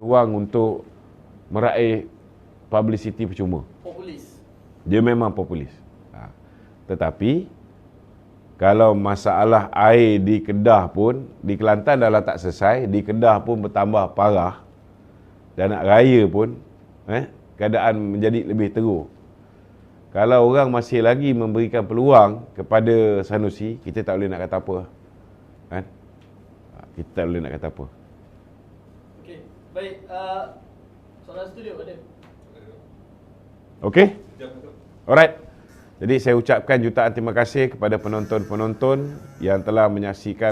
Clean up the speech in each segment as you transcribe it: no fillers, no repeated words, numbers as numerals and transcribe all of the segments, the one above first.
Ruang untuk meraih publicity percuma. Populis. Dia memang populis. Tetapi kalau masalah air di Kedah pun, di Kelantan dah tak selesai, di Kedah pun bertambah parah. Dan nak raya pun keadaan menjadi lebih teruk. Kalau orang masih lagi memberikan peluang kepada Sanusi, kita tak boleh nak kata apa. Kan? Kita tak boleh nak kata apa. Okey, baik. Soalan studio ada? Okey? Alright. Jadi saya ucapkan jutaan terima kasih kepada penonton-penonton yang telah menyaksikan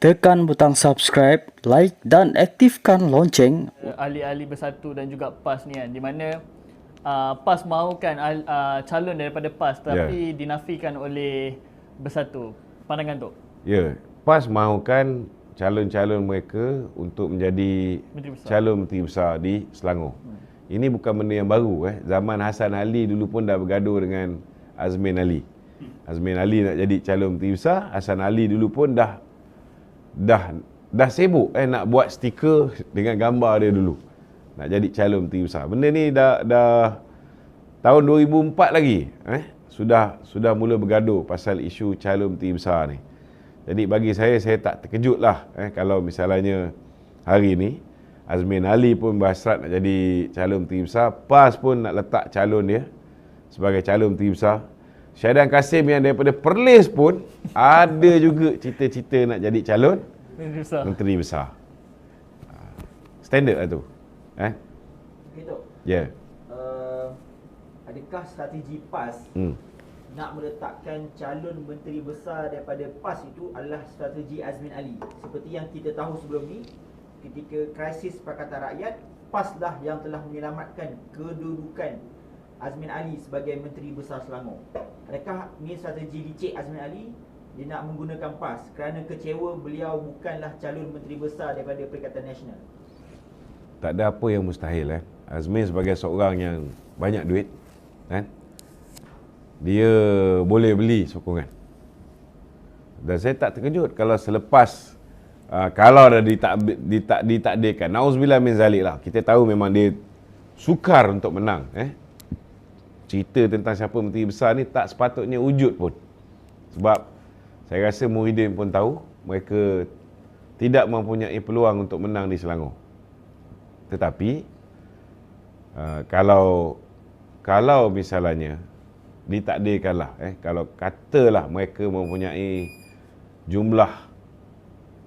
Tekan butang subscribe, like dan aktifkan lonceng. Ahli-ahli Bersatu dan juga PAS ni kan, di mana PAS mahukan calon daripada PAS tapi dinafikan oleh Bersatu. Pandangan tu? Ya, PAS mahukan calon-calon mereka untuk menjadi calon Menteri Besar di Selangor. Ini bukan benda yang baru. Zaman Hassan Ali dulu pun dah bergaduh dengan Azmin Ali. Azmin Ali nak jadi calon Menteri Besar, Hassan Ali dulu pun dah sibuk nak buat stiker dengan gambar dia dulu. Nak jadi calon Menteri Besar. Benda ni dah tahun 2004 lagi. Sudah mula bergaduh pasal isu calon Menteri Besar ni. Jadi bagi saya tak terkejut lah kalau misalnya hari ni Azmin Ali pun berhasrat nak jadi calon Menteri Besar, PAS pun nak letak calon dia sebagai calon Menteri Besar. Syahidan Kasim yang daripada Perlis pun ada juga cita-cita nak jadi calon Menteri Besar. Standard lah tu. Begitu. Ya. Adakah strategi PAS nak meletakkan calon Menteri Besar daripada PAS itu adalah strategi Azmin Ali? Seperti yang kita tahu sebelum ni, ketika krisis Pakatan Rakyat, PAS lah yang telah menyelamatkan kedudukan Azmin Ali sebagai Menteri Besar Selangor. Adakah ini strategi licik Azmin Ali? Dia nak menggunakan PAS kerana kecewa beliau bukanlah calon Menteri Besar daripada Perikatan Nasional. Tak ada apa yang mustahil. Azmin sebagai seorang yang banyak duit, dia boleh beli sokongan. Dan saya tak terkejut kalau selepas kalau dah ditakdirkan, nauzubillah min zalik lah, kita tahu memang dia sukar untuk menang. Cerita tentang siapa Menteri Besar ni tak sepatutnya wujud pun. Sebab saya rasa Muhyiddin pun tahu mereka tidak mempunyai peluang untuk menang di Selangor. Tetapi kalau misalnya ditakdirkanlah, kalau katalah mereka mempunyai jumlah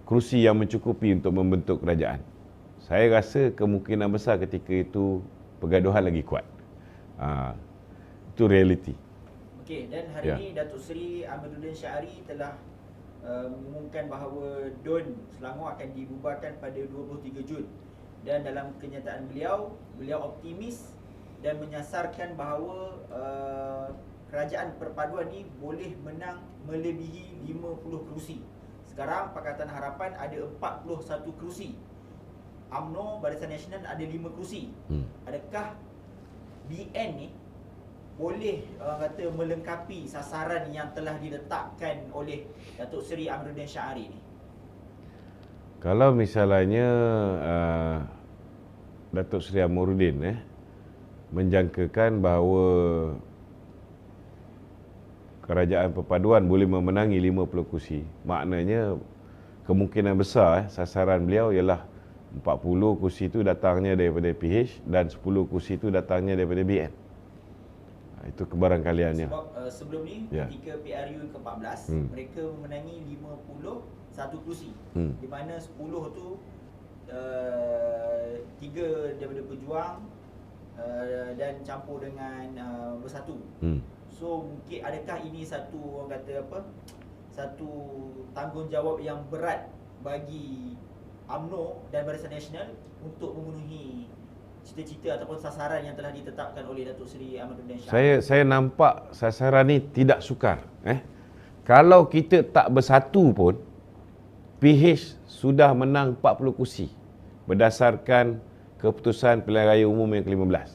kerusi yang mencukupi untuk membentuk kerajaan, saya rasa kemungkinan besar ketika itu pergaduhan lagi kuat. Itu realiti. Okey, dan hari ini Datuk Seri Amiruddin Syahari telah mengumumkan bahawa DUN Selangor akan dibubarkan pada 23 Jun. Dan dalam kenyataan beliau optimis dan menyasarkan bahawa kerajaan perpaduan ni boleh menang melebihi 50 kerusi. Sekarang Pakatan Harapan ada 41 kerusi. UMNO Barisan Nasional ada 5 kerusi. Adakah BN ni boleh kata melengkapi sasaran yang telah diletakkan oleh Datuk Seri Amiruddin Syahari ni? Kalau misalnya Datuk Seri Amiruddin menjangkakan bahawa kerajaan perpaduan boleh memenangi 50 kursi, maknanya kemungkinan besar sasaran beliau ialah 40 kursi itu datangnya daripada PH dan 10 kursi itu datangnya daripada BN. Itu kebarangkaliannya. Sebab sebelum ni ketika PRU ke-14 mereka memenangi 51 kursi, di mana 10 tu 3 daripada Pejuang dan campur dengan Bersatu. So mungkin adakah ini satu orang kata apa, satu tanggungjawab yang berat bagi UMNO dan Barisan Nasional untuk memenuhi cita-cita ataupun sasaran yang telah ditetapkan oleh Datuk Seri Amiruddin Syahari? Saya nampak sasaran ni tidak sukar. Kalau kita tak bersatu pun, PH sudah menang 40 kursi berdasarkan keputusan Pilihan Raya Umum yang ke-15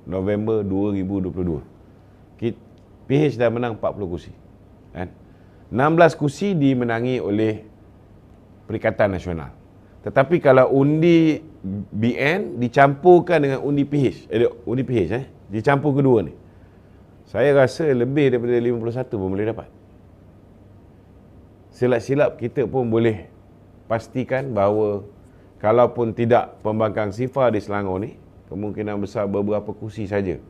November 2022. PH dah menang 40 kursi. Kan? 16 kursi dimenangi oleh Perikatan Nasional. Tetapi kalau undi BN dicampurkan dengan undi PH, dicampur kedua ni, saya rasa lebih daripada 51 pun boleh dapat. Silap-silap kita pun boleh pastikan bahawa kalaupun tidak pembangkang SIFA di Selangor ni, kemungkinan besar beberapa kursi saja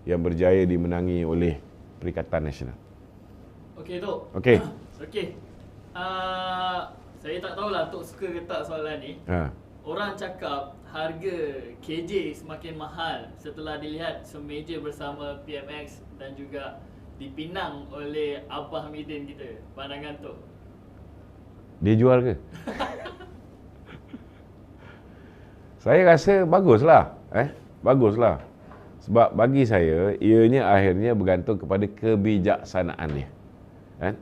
yang berjaya dimenangi oleh Perikatan Nasional. Okey, Tok. Okey. Okey. Saya tak tahulah Tok suka ke tak soalan ni. Orang cakap harga KJ semakin mahal setelah dilihat semeja bersama PMX dan juga dipinang oleh Abah Hamidin kita. Pandangan Tok? Dia jual ke? Saya rasa baguslah. Baguslah. Sebab bagi saya, ianya akhirnya bergantung kepada kebijaksanaan dia. Kan?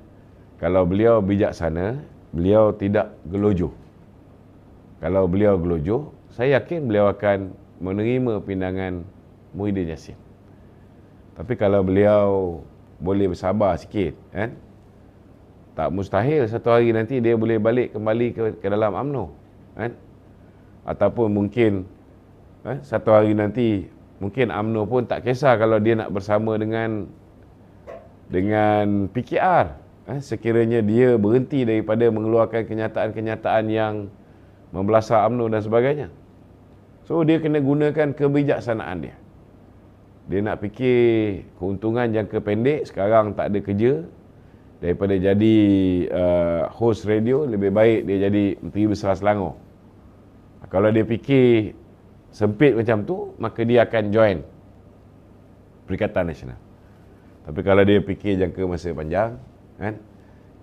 Kalau beliau bijaksana, beliau tidak gelojoh. Kalau beliau gelojoh, saya yakin beliau akan menerima pinangan Muhyiddin Yassin. Tapi kalau beliau boleh bersabar sikit, kan? Tak mustahil satu hari nanti dia boleh balik kembali ke dalam UMNO. Kan? Ataupun mungkin satu hari nanti mungkin UMNO pun tak kisah kalau dia nak bersama dengan PKR. Sekiranya dia berhenti daripada mengeluarkan kenyataan-kenyataan yang membelasah UMNO dan sebagainya. So dia kena gunakan kebijaksanaan dia. Dia nak fikir keuntungan jangka pendek, sekarang tak ada kerja, daripada jadi host radio, lebih baik dia jadi Menteri Besar Selangor. Kalau dia fikir sempit macam tu, maka dia akan join Perikatan Nasional. Tapi kalau dia fikir jangka masa panjang, kan,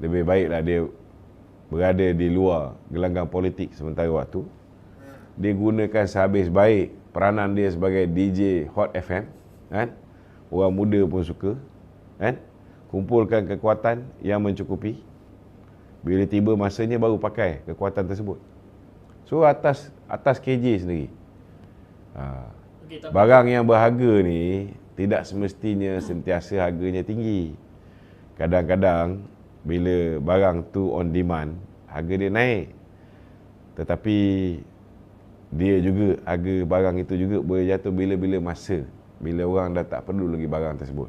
lebih baiklah dia berada di luar gelanggang politik sementara waktu. Dia gunakan sehabis baik peranan dia sebagai DJ Hot FM, kan? Orang muda pun suka, kan? Kumpulkan kekuatan yang mencukupi. Bila tiba masanya baru pakai kekuatan tersebut. So atas KJ sendiri. Barang yang berharga ni tidak semestinya sentiasa harganya tinggi. Kadang-kadang bila barang tu on demand, harga dia naik. Tetapi dia juga, harga barang itu juga boleh jatuh bila-bila masa, bila orang dah tak perlu lagi barang tersebut.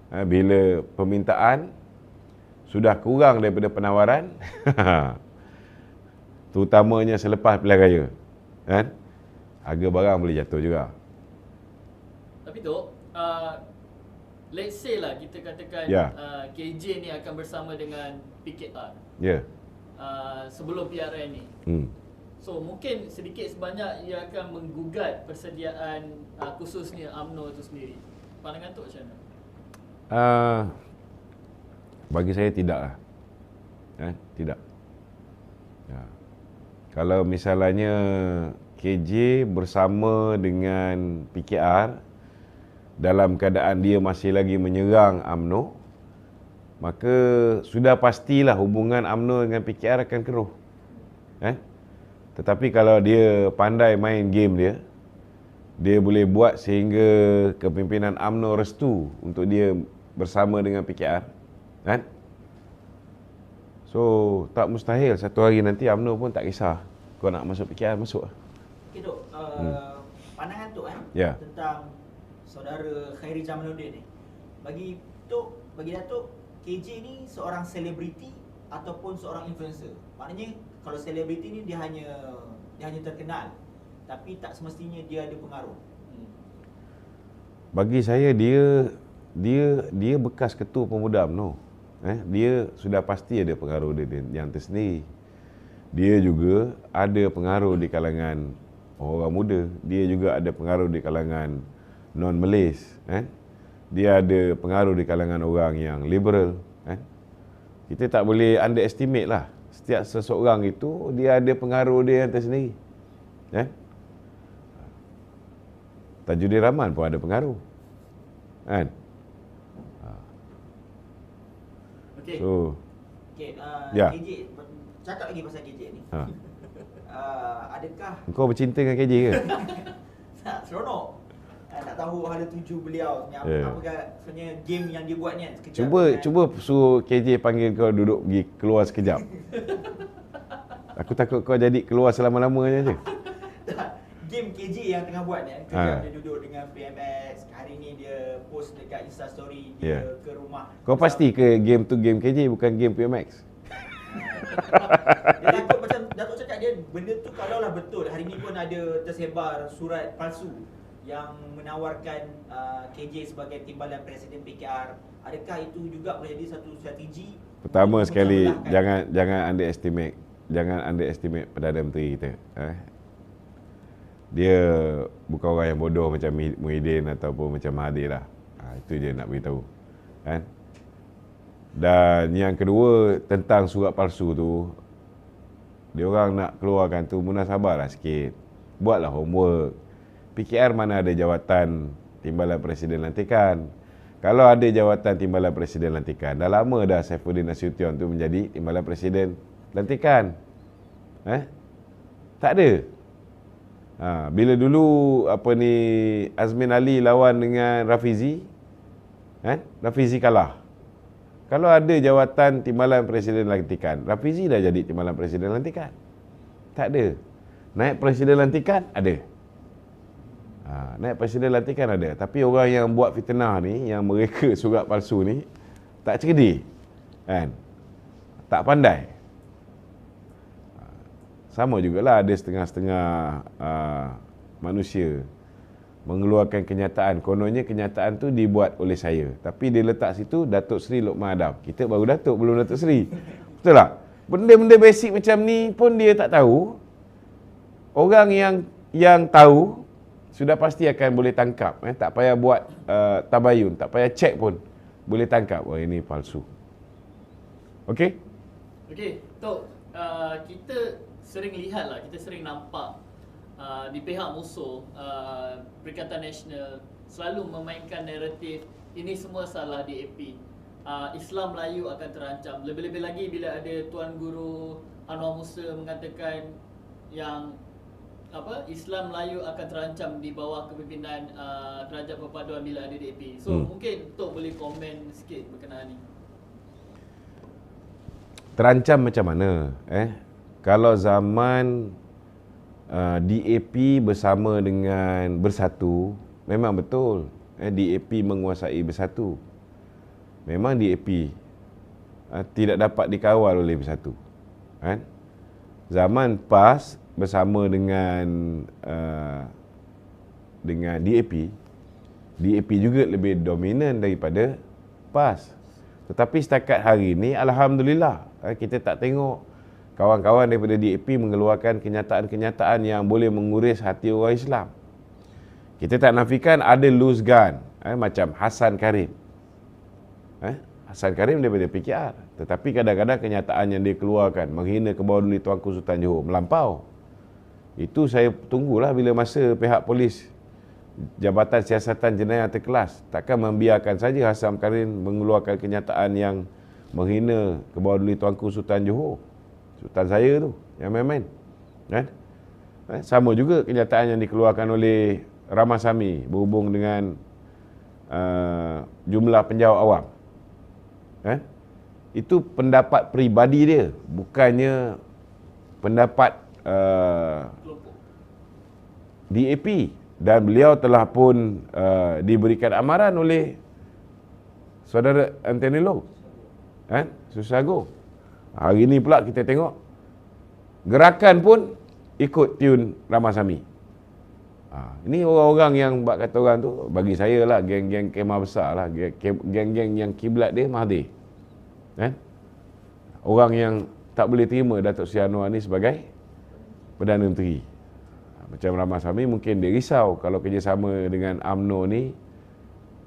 Bila permintaan sudah kurang daripada penawaran, terutamanya selepas pilihan raya, kan, harga barang boleh jatuh juga. Tapi Tok, let's say lah kita katakan KJ ni akan bersama dengan PKR. Sebelum PRN ni. So mungkin sedikit sebanyak ia akan menggugat persediaan khususnya UMNO itu sendiri. Pandangan Tok macam mana? Bagi saya tidaklah. Tidak. Kalau misalnya KJ bersama dengan PKR dalam keadaan dia masih lagi menyerang UMNO, maka sudah pastilah hubungan UMNO dengan PKR akan keruh. Tetapi kalau dia pandai main game dia boleh buat sehingga kepimpinan UMNO restu untuk dia bersama dengan PKR, kan? So tak mustahil satu hari nanti UMNO pun tak kisah kau nak masuk PKR, masuk. Okey Dok, pandangan Tok tentang saudara Khairi Jamaluddin ni. Bagi Datuk, KJ ni seorang selebriti ataupun seorang influencer. Maknanya kalau selebriti ni dia hanya terkenal, tapi tak semestinya dia ada pengaruh. Bagi saya dia bekas ketua pemuda UMNO. Dia sudah pasti ada pengaruh dia yang tersendiri. Dia juga ada pengaruh di kalangan orang muda. Dia juga ada pengaruh di kalangan non-Malays. Dia ada pengaruh di kalangan orang yang liberal. Kita tak boleh underestimate lah. Setiap seseorang itu dia ada pengaruh dia yang tersendiri. Tajudin Rahman pun ada pengaruh. Kan? Okey. So, KJ, cakap lagi pasal KJ ni. Adakah kau bercinta dengan KJ ke? seronok. Nak nak tahu hala tuju beliau sebenarnya apakah sebenarnya game yang dia buat ni sekejap. Cuba suruh KJ panggil kau duduk pergi keluar sekejap. Aku takut kau jadi keluar selama-lamanya je. Game KJ yang tengah buat ni, kejap dia duduk dengan PMX. Hari ni dia post dekat Insta story dia ke rumah. Kau pasti ke game tu game KJ bukan game PMX? Dia takut macam Datuk cakap dia benda tu kalaulah betul. Hari ni pun ada tersebar surat palsu yang menawarkan KJ sebagai timbalan Presiden PKR. Adakah itu juga boleh jadi satu strategi? Pertama sekali jangan underestimate Perdana Menteri kita. Dia bukan orang yang bodoh macam Muhyiddin ataupun macam Mahathir lah. Itu je nak beritahu. Kan? Dan yang kedua tentang surat palsu tu, dia orang nak keluarkan tu munasabahlah sikit. Buatlah homework. PKR mana ada jawatan timbalan Presiden lantikan. Kalau ada jawatan timbalan Presiden lantikan, dah lama dah Saifuddin Nasution tu menjadi timbalan Presiden lantikan. Tak ada. Bila dulu Azmin Ali lawan dengan Rafizi, Rafizi kalah. Kalau ada jawatan timbalan Presiden lantikan, Rafizi dah jadi timbalan Presiden lantikan. Tak ada. Naik Presiden lantikan ada. Naik Presiden lantikan ada. Tapi orang yang buat fitnah ni, yang mereka surat palsu ni, tak cerdik. Kan? Tak pandai. Sama jugalah ada setengah-setengah manusia mengeluarkan kenyataan. Kononnya kenyataan tu dibuat oleh saya. Tapi dia letak situ Datuk Seri Lokman Adam. Kita baru Datuk, belum Datuk Seri. Betul tak? Benda-benda basic macam ni pun dia tak tahu. Orang yang tahu sudah pasti akan boleh tangkap. Tak payah buat tabayun, tak payah cek pun. Boleh tangkap, ini palsu. Okey? Okey, Tok. Kita sering lihat lah, kita sering nampak di pihak musuh Perikatan Nasional selalu memainkan naratif ini semua salah DAP. Islam Melayu akan terancam. Lebih-lebih lagi bila ada Tuan Guru Anwar Musa mengatakan yang Islam Melayu akan terancam di bawah kepimpinan Kerajaan Perpaduan bila ada DAP. So mungkin Tok boleh komen sikit berkenaan ni. Terancam macam mana? Kalau zaman DAP bersama dengan Bersatu, memang betul DAP menguasai Bersatu. Memang DAP tidak dapat dikawal oleh Bersatu. Zaman PAS bersama dengan DAP juga lebih dominan daripada PAS. Tetapi setakat hari ini, alhamdulillah, kita tak tengok kawan-kawan daripada DAP mengeluarkan kenyataan-kenyataan yang boleh menguris hati orang Islam. Kita tak nafikan ada loose gun, macam Hassan Karim. Hassan Karim daripada PKR. Tetapi kadang-kadang kenyataan yang dia keluarkan menghina Kebawah-Duli Tuanku Sultan Johor melampau. Itu saya tunggulah bila masa pihak polis Jabatan Siasatan Jenayah Terkelas takkan membiarkan saja Hassan Karim mengeluarkan kenyataan yang menghina Kebawah-Duli Tuanku Sultan Johor. Sultan saya tu, yang main-main. Sama juga kenyataan yang dikeluarkan oleh Ramasamy berhubung dengan jumlah penjawat awam. Itu pendapat peribadi dia, bukannya pendapat DAP. Dan beliau telah pun diberikan amaran oleh saudara Anthony Low, Susago. Hari ni pula kita tengok gerakan pun ikut tune Ramasamy. Ini orang-orang yang buat kata orang tu, bagi saya lah, geng-geng kemah besar lah, geng-geng yang kiblat dia Mahathir. Orang yang tak boleh terima Datuk Seri Anwar ni sebagai Perdana Menteri. Macam Ramasamy mungkin dia risau kalau kerjasama dengan UMNO ni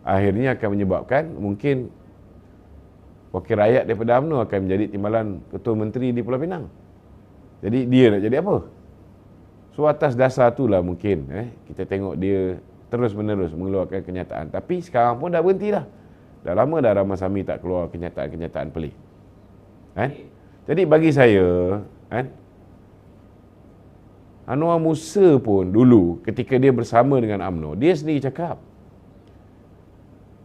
akhirnya akan menyebabkan mungkin wakil rakyat daripada UMNO akan menjadi timbalan Ketua Menteri di Pulau Pinang. Jadi dia nak jadi apa? So atas dasar itulah mungkin kita tengok dia terus-menerus mengeluarkan kenyataan. Tapi sekarang pun dah berhenti dah. Dah lama dah Ramasamy tak keluar kenyataan-kenyataan pelik. Jadi bagi saya, Anwar Musa pun dulu ketika dia bersama dengan UMNO, dia sendiri cakap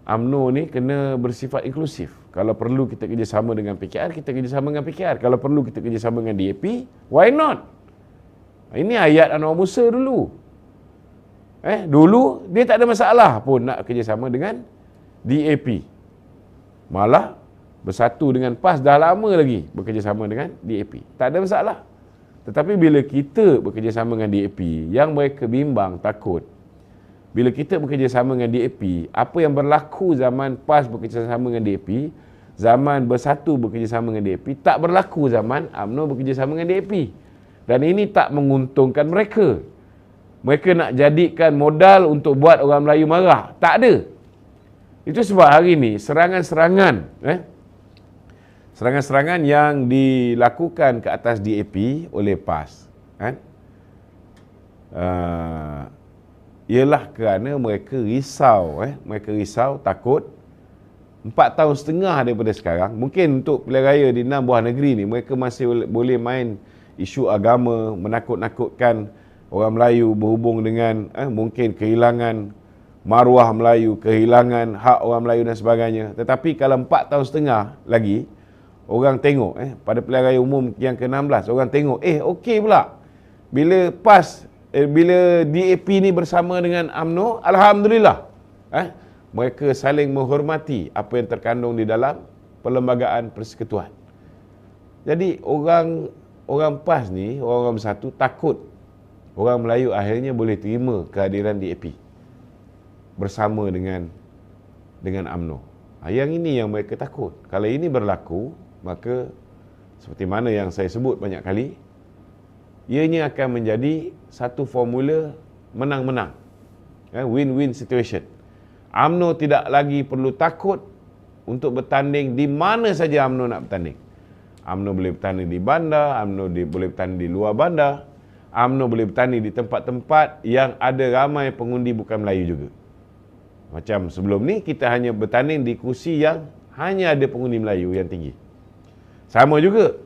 UMNO ni kena bersifat inklusif. Kalau perlu kita kerjasama dengan PKR, kita kerjasama dengan PKR. Kalau perlu kita kerjasama dengan DAP, why not? Ini ayat Anwar Musa dulu. Dulu dia tak ada masalah pun nak kerjasama dengan DAP. Malah bersatu dengan PAS dah lama lagi bekerjasama dengan DAP. Tak ada masalah. Tetapi bila kita bekerjasama dengan DAP, yang mereka bimbang, takut, bila kita bekerjasama dengan DAP, apa yang berlaku zaman PAS bekerjasama dengan DAP, zaman Bersatu bekerjasama dengan DAP, tak berlaku zaman UMNO bekerjasama dengan DAP. Dan ini tak menguntungkan mereka. Mereka nak jadikan modal untuk buat orang Melayu marah. Tak ada. Itu sebab hari ini serangan-serangan yang dilakukan ke atas DAP oleh PAS ialah kerana mereka risau, takut 4 tahun setengah daripada sekarang, mungkin untuk pilihan raya di 6 buah negeri ni, mereka masih boleh main isu agama, menakut-nakutkan orang Melayu berhubung dengan mungkin kehilangan maruah Melayu, kehilangan hak orang Melayu dan sebagainya. Tetapi kalau 4 tahun setengah lagi, orang tengok, pada pilihan raya umum yang ke-16, orang tengok, okey pula. Bila PAS, bila DAP ni bersama dengan UMNO, Alhamdulillah, mereka saling menghormati apa yang terkandung di dalam Perlembagaan Persekutuan. Jadi orang PAS ni, orang Bersatu takut orang Melayu akhirnya boleh terima kehadiran DAP bersama dengan UMNO. Yang ini yang mereka takut. Kalau ini berlaku, maka seperti mana yang saya sebut banyak kali, ianya akan menjadi satu formula menang-menang, win-win situation. UMNO tidak lagi perlu takut untuk bertanding di mana saja UMNO nak bertanding. UMNO boleh bertanding di bandar, UMNO boleh bertanding di luar bandar, UMNO boleh bertanding di tempat-tempat yang ada ramai pengundi bukan Melayu juga. Macam sebelum ni, kita hanya bertanding di kursi yang hanya ada pengundi Melayu yang tinggi. Sama juga,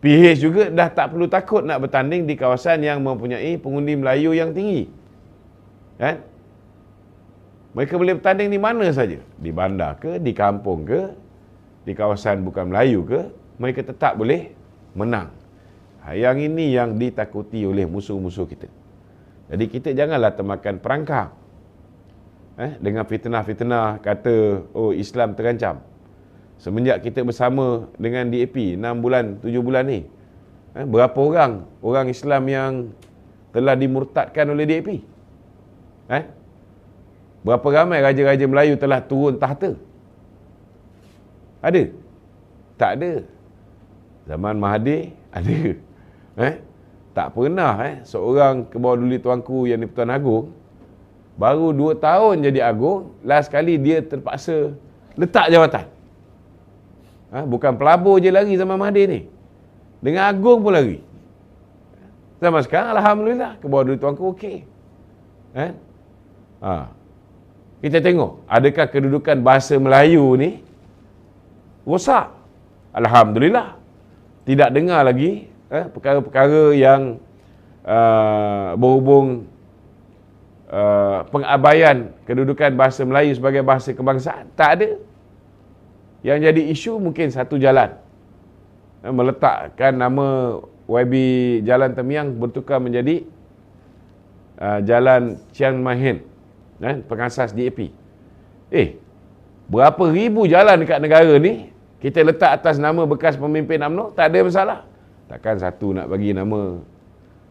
PH juga dah tak perlu takut nak bertanding di kawasan yang mempunyai pengundi Melayu yang tinggi. Mereka boleh bertanding di mana saja. Di bandar ke, di kampung ke, di kawasan bukan Melayu ke, mereka tetap boleh menang. Yang ini yang ditakuti oleh musuh-musuh kita. Jadi kita janganlah termakan perangkap dengan fitnah-fitnah kata, Islam terancam. Semenjak kita bersama dengan DAP 6 bulan, 7 bulan ni, berapa orang Islam yang telah dimurtadkan oleh DAP? Berapa ramai raja-raja Melayu telah turun tahta? Ada? Tak ada. Zaman Mahathir ada. Tak pernah seorang Kebawah-Duli Tuanku yang di-Pertuan Agong baru 2 tahun jadi agung, last kali dia terpaksa letak jawatan. Bukan pelabur je lari zaman Mahathir ni, dengan agung pun lari. Zaman sekarang Alhamdulillah Kebawah-Duli Tuanku okey. Kita tengok, adakah kedudukan bahasa Melayu ni rosak? Alhamdulillah. Tidak dengar lagi perkara-perkara yang berhubung pengabaian kedudukan bahasa Melayu sebagai bahasa kebangsaan. Tak ada. Yang jadi isu mungkin satu jalan, meletakkan nama YB Jalan Temiang bertukar menjadi Jalan Chiang Mai Hin, pengasas DAP. Berapa ribu jalan dekat negara ni kita letak atas nama bekas pemimpin UMNO, tak ada masalah. Takkan satu nak bagi nama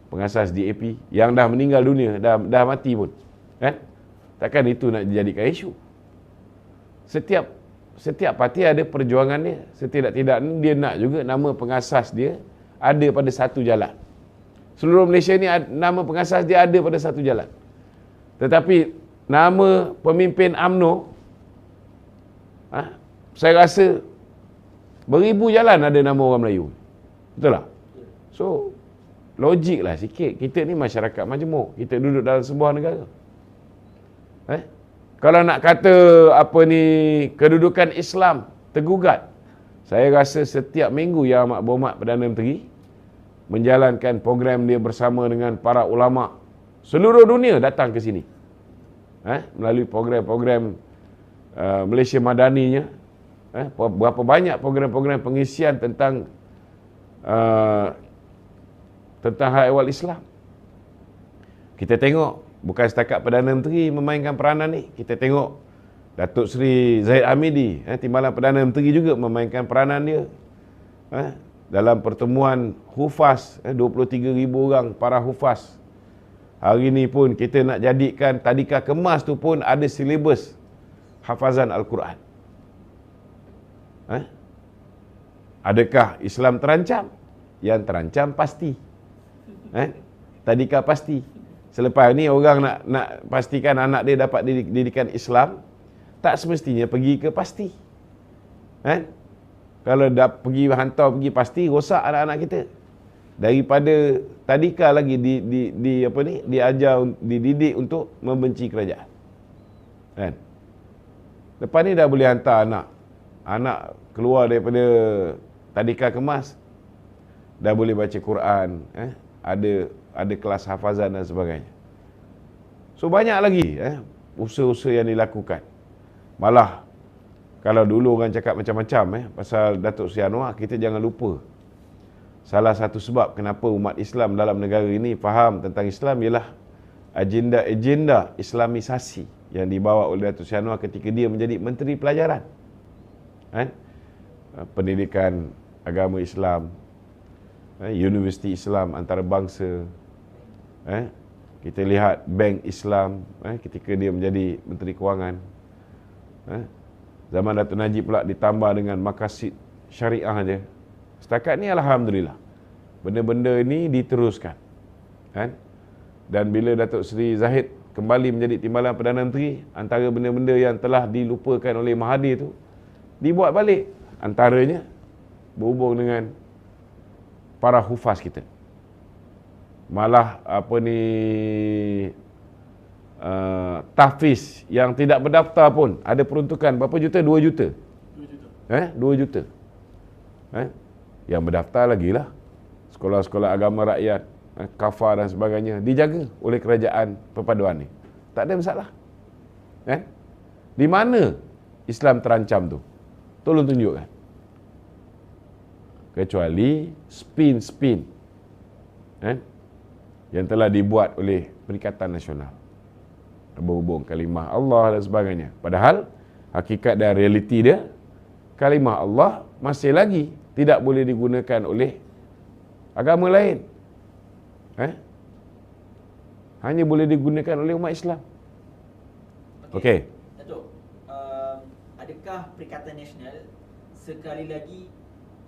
pengasas DAP yang dah meninggal dunia, dah mati pun, takkan itu nak dijadikan isu. Setiap parti ada perjuangan dia. Setidak-tidaknya dia nak juga nama pengasas dia ada pada satu jalan. Seluruh Malaysia ni nama pengasas dia ada pada satu jalan. Tetapi nama pemimpin UMNO, saya rasa beribu jalan ada nama orang Melayu. Betul tak? So, logik lah sikit. Kita ni masyarakat majmuk. Kita duduk dalam sebuah negara. Kalau nak kata kedudukan Islam tergugat, saya rasa setiap minggu Yang Amat Berhormat Perdana Menteri menjalankan program dia bersama dengan para ulama seluruh dunia datang ke sini, melalui program-program Malaysia Madaninya, berapa banyak program-program pengisian tentang hak ehwal Islam. Kita tengok bukan setakat Perdana Menteri memainkan peranan ni, kita tengok Datuk Seri Zahid Hamidi, Timbalan Perdana Menteri juga memainkan peranan dia dalam pertemuan hufaz, 23,000 orang para hufaz. Hari ni pun kita nak jadikan tadika kemas tu pun ada silibus hafazan Al-Quran. Adakah Islam terancam? Yang terancam pasti. Tadika pasti. Selepas ni orang nak pastikan anak dia dapat didikan Islam, tak semestinya pergi ke pasti. Kalau dah hantar pergi pasti, rosak anak-anak kita. Daripada tadika lagi diajar, dididik untuk membenci kerajaan. Lepas ni dah boleh hantar anak keluar daripada tadika kemas, dah boleh baca Quran, ada kelas hafazan dan sebagainya. So banyak lagi usaha-usaha yang dilakukan. Malah kalau dulu orang cakap macam-macam pasal Datuk Seri Anwar, kita jangan lupa salah satu sebab kenapa umat Islam dalam negara ini faham tentang Islam ialah agenda Islamisasi yang dibawa oleh Datuk Seri Anwar ketika dia menjadi Menteri Pelajaran. Pendidikan agama Islam, Universiti Islam antarabangsa. Kita lihat Bank Islam ketika dia menjadi Menteri Kewangan. Zaman Datuk Najib pula ditambah dengan makasid syariah je. Setakat ni alhamdulillah, benda-benda ini diteruskan. Dan bila Datuk Seri Zahid kembali menjadi Timbalan Perdana Menteri, antara benda-benda yang telah dilupakan oleh Mahathir tu dibuat balik. Antaranya berhubung dengan para hufaz kita. Malah tahfiz yang tidak berdaftar pun ada peruntukan berapa juta? 2 juta. 2 juta. Yang berdaftar lagi lah. Sekolah-sekolah agama rakyat, kafar dan sebagainya dijaga oleh kerajaan perpaduan ni. Tak ada masalah. Di mana Islam terancam tu? Tolong tunjukkan. Kecuali spin yang telah dibuat oleh Perikatan Nasional berhubung kalimah Allah dan sebagainya. Padahal hakikat dan realiti dia, kalimah Allah masih lagi tidak boleh digunakan oleh agama lain. Hanya boleh digunakan oleh umat Islam. Okey. Datuk, adakah Perikatan Nasional sekali lagi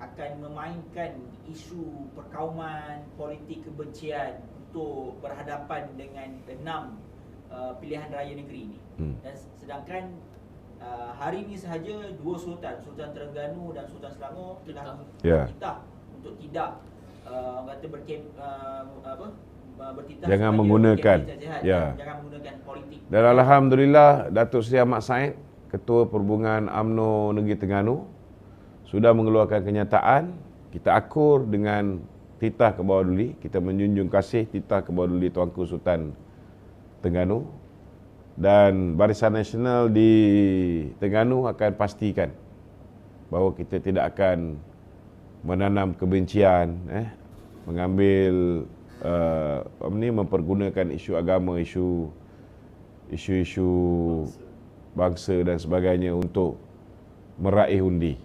akan memainkan isu perkauman, politik kebencian untuk berhadapan dengan 6 pilihan raya negeri ini? Dan sedangkan hari ini sahaja 2 sultan, Sultan Terengganu dan Sultan Selangor telah bertitah untuk tidak bertitah jangan menggunakan jangan menggunakan politik. Dan alhamdulillah Datuk Seri Ahmad Said, Ketua Perhubungan UMNO Negeri Terengganu, sudah mengeluarkan kenyataan. Kita akur dengan titah Kebawah-Duli, kita menjunjung kasih titah Kebawah-Duli Tuanku Sultan Terengganu, dan Barisan Nasional di Terengganu akan pastikan bahawa kita tidak akan menanam kebencian, mengambil mempergunakan isu agama, isu bangsa dan sebagainya untuk meraih undi.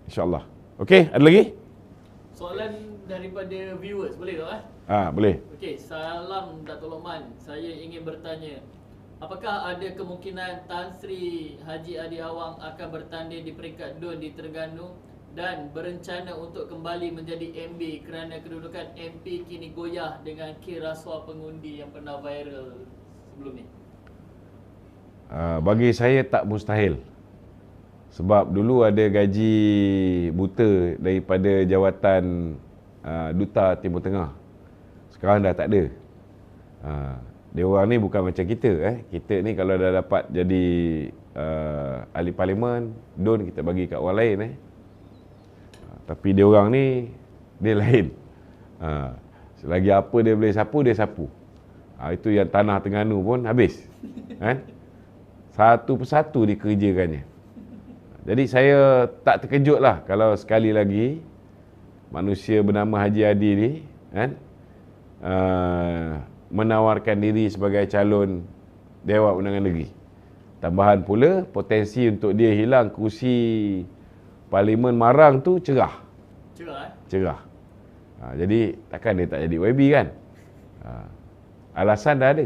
InsyaAllah. Okey, ada lagi? Soalan daripada viewers, boleh tak? Boleh. Okey, salam Datuk Lokman. Saya ingin bertanya, apakah ada kemungkinan Tan Sri Haji Adi Awang akan bertanding di peringkat DUN di Terengganu dan berencana untuk kembali menjadi MB kerana kedudukan MP kini goyah dengan kes rasuah pengundi yang pernah viral sebelum ni? Bagi saya tak mustahil. Sebab dulu ada gaji buta daripada jawatan Duta Timur Tengah. Sekarang dah tak ada. Dia orang ni bukan macam kita. Kita ni kalau dah dapat jadi ahli parlimen, DUN kita bagi kat orang lain. Tapi dia orang ni, dia lain. Selagi apa dia boleh sapu, dia sapu. Itu yang tanah Terengganu pun habis. Satu persatu dikerjakannya. Jadi saya tak terkejut lah kalau sekali lagi manusia bernama Haji Adi ni kan, menawarkan diri sebagai calon Dewan Undangan Negeri. Tambahan pula potensi untuk dia hilang kursi Parlimen Marang tu cerah. Cerah. Jadi takkan dia tak jadi YB kan? Alasan dah ada.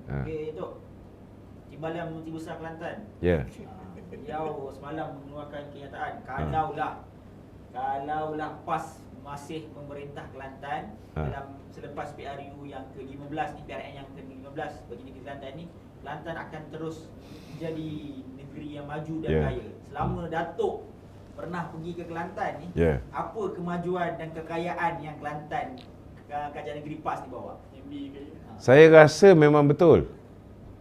Okey, Tok. Timbalan Menteri Besar Kelantan. Ya. Beliau semalam mengeluarkan kenyataan kalaulah PAS masih memerintah Kelantan dalam selepas PRU yang ke-15 ni, PRN yang ke-15 bagi negeri Kelantan ni, Kelantan akan terus menjadi negeri yang maju dan kaya. Selama Datuk pernah pergi ke Kelantan ni, apa kemajuan dan kekayaan yang Kelantan, Kerajaan Negeri PAS ni bawa? Saya rasa memang betul.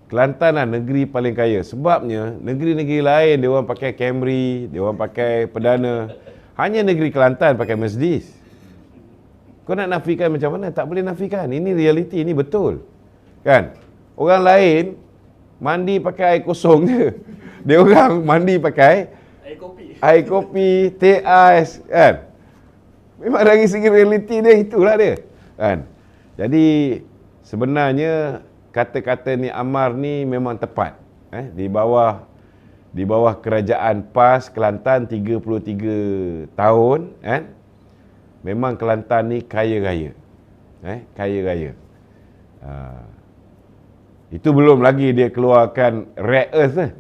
Kelantan lah negeri paling kaya. Sebabnya negeri-negeri lain dia orang pakai Camry, dia orang pakai Perdana. Hanya negeri Kelantan pakai Mercedes. Kau nak nafikan macam mana? Tak boleh nafikan. Ini realiti, ini betul. Kan? Orang lain mandi pakai air kosong je. Dia orang mandi pakai air kopi, teh ais, kan? Memang dari segi realiti dia, itulah dia. Kan? Jadi sebenarnya kata-kata ni Ammar ni memang tepat. Di bawah kerajaan PAS Kelantan 33 tahun, memang Kelantan ni kaya raya. Kaya raya. Itu belum lagi dia keluarkan rare earth